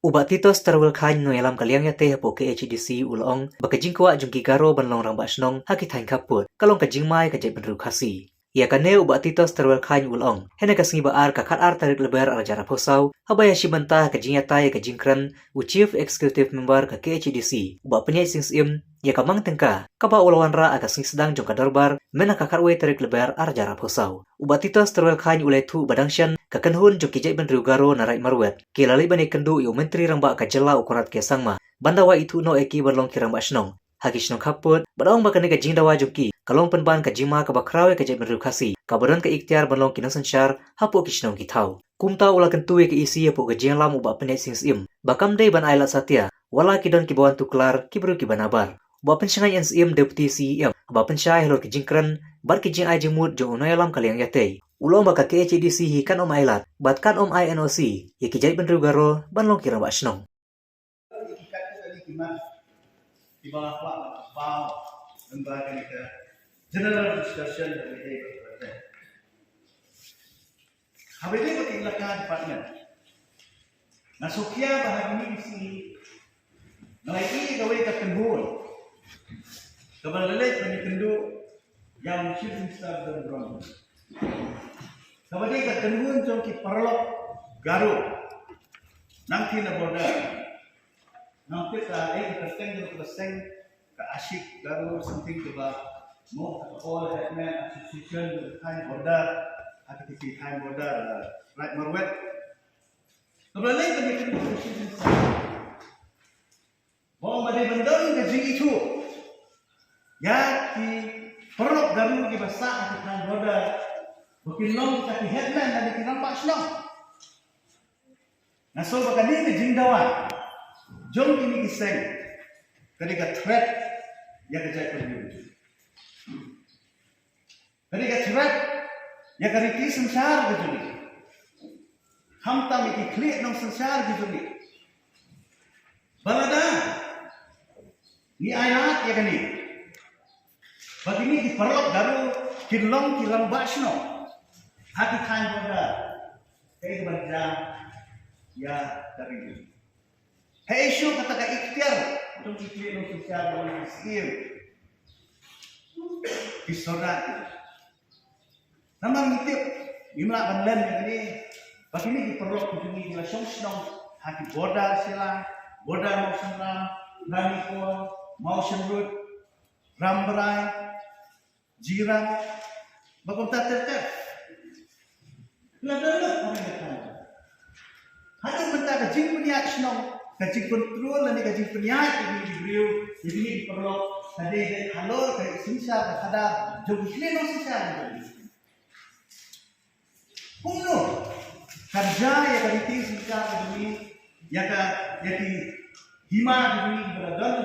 Ubat titos terwil kany no elam kaliang ya teh po ke HDC ulong bakajing kwa jungki garo banlong rang basnong haki thain kaput kalong kajing mai kajai benru khasi. Ya kane ubat titos terwil kany ulong hene kasingi baar kakat ar tarik lebar ar jara posau habaya shibanta kajing ya tai kajing kran u chief executive member ka HDC ubat penyai sings im ya kamang tengka kaba ulawan ra akasing sedang jongka darbar mena kakar we tarik lebar ar jara posau. Ubat titos terwil kany ulai tu badangshan kakenhun jong kijai benru garo narai marwet kilali bani kendu yu menteri rangba kajela ukurat ke sangma bandawa itu no eki berlong kirang basnong haki shnong kaput badong bakane ka jingdawa jongki kalong penban ka jingma ka bakrawe ka jaiben rukasi kabaran ka ikhtiar berlong kinang sanchar hapo kishnong kitau kumta ula kentuwe ke isi hapo ka jinglam uba penai sings im bakam dei ban ailat satya wala kidon kibawan tuklar kibru kibanabar uba penshangai NSM deputy CEM uba pensyai helor kijingkran bar kijing ai jingmut jong unoyalam kaliang yatei ulong baka ke HDC hi kan om ailat bat kan om INOC ye kijai benru garo banlong kirang basnong di bawah bawah lembaga kita general discussion dari ini. Habis itu kita department. Nah, Sokia bahagian ini isi nilai gawe ketembun. Kebetulan kami tendu yang shooting star dan drone. Kemudian ketembun jongki perlok Garut. Nanti na border. Nanti saya terteng ke asyik Garut something about more all headman association time border aktiviti time border right Marwet. Kemudian kami ketemu shooting star. Mau ada benda ke itu. Ya di perlok Garut di bahasa time border. Bukan long tapi headman dan kita nampak senang. Nah, so bahkan ini jingdawan. Jom ini kisah. Ketika threat yang kejadian terjadi. Ketika threat yang keriti sensar terjadi. Hamta miki klik nong sensar terjadi. Balada. Ni ayat ya kan ni. Bagi ini diperlok daru kilang basno. Hati kain boda, kain baca ya dari ini. Hei isu kata ikhtiar untuk ikhtiar untuk sosial dan miskin. Disorak. Nama ngitip imla bandan yang ini. Bagi ini diperlukan kunjungi di langsung hati boda sila, boda mau senang, raniko, mau semrut, ramberai, jirang, bakomta tertep. Lalu orang kata, hanya benda kajing peniat senang, kajing kontrol dan kajing peniat ini diberiu, jadi ini diperlu tadi halor kayak sisa ada jauh sini no sisa jadi. Kuno kerja ya keriti sisa begini, ya jadi hima begini beradaan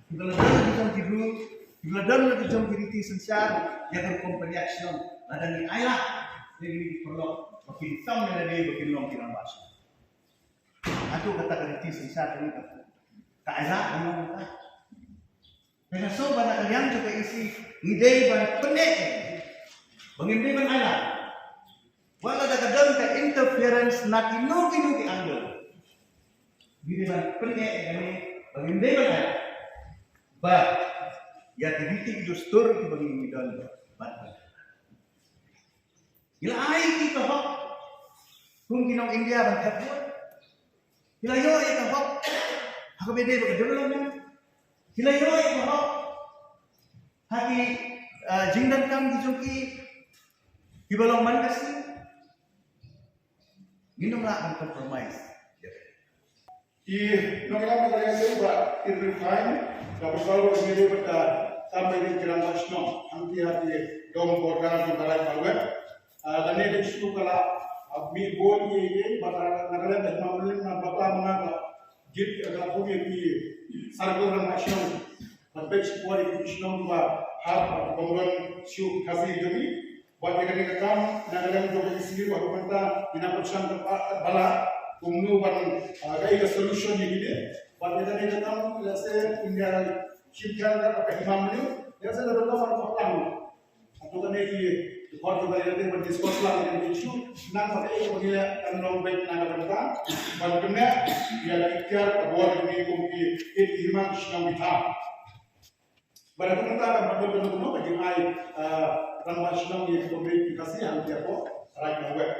di jam tidur, beradaan di jam keriti sisa ya berkompeni action, ada ni ayah. Jadi perlu makin tam dari makin long kirang bahasa. Aku kata kerja sisa ini tak elak memang tak. Karena so banyak yang juga isi ide banyak pendek. Banginde ban elak. Wala ada kadang ke interference nak ino diambil. Ide ban pendek ini banginde ban elak. But ya titik dustur itu bagi midal ban. Gila ai kita hok kung kinong India ban kaput gila yo ito hok ako bede ba development gila yo ito hok haki jingdan kam dijoki ibalong man kasi minum lah kan compromise Nogama kaya ba refine kapasal sendiri pada sampai di jalan Basno hati-hati dong border di balai Marwet dan ini disitu kalau mi bon ye batara nagala dan mamulin na bapa mga jit aga punya di sargol ran action tapi sebuah division dua hal pembangunan siu kasih jadi buat mereka kam nagala juga di sini waktu kita dinapurkan bala umnu ban gaya solution ini buat mereka kam lase India shipkan apa imam ini ya saya dah tahu apa Atau kan ini hot juga yang berdiskusi lah dengan isu nang pakai itu begini kan long baik naga bentang bagaimana dia ikhtiar bahwa ini kumpi itu himan senang kita pada kita akan betul-betul bagi ai rambas senang yang memberi kasih yang dia kok rakyat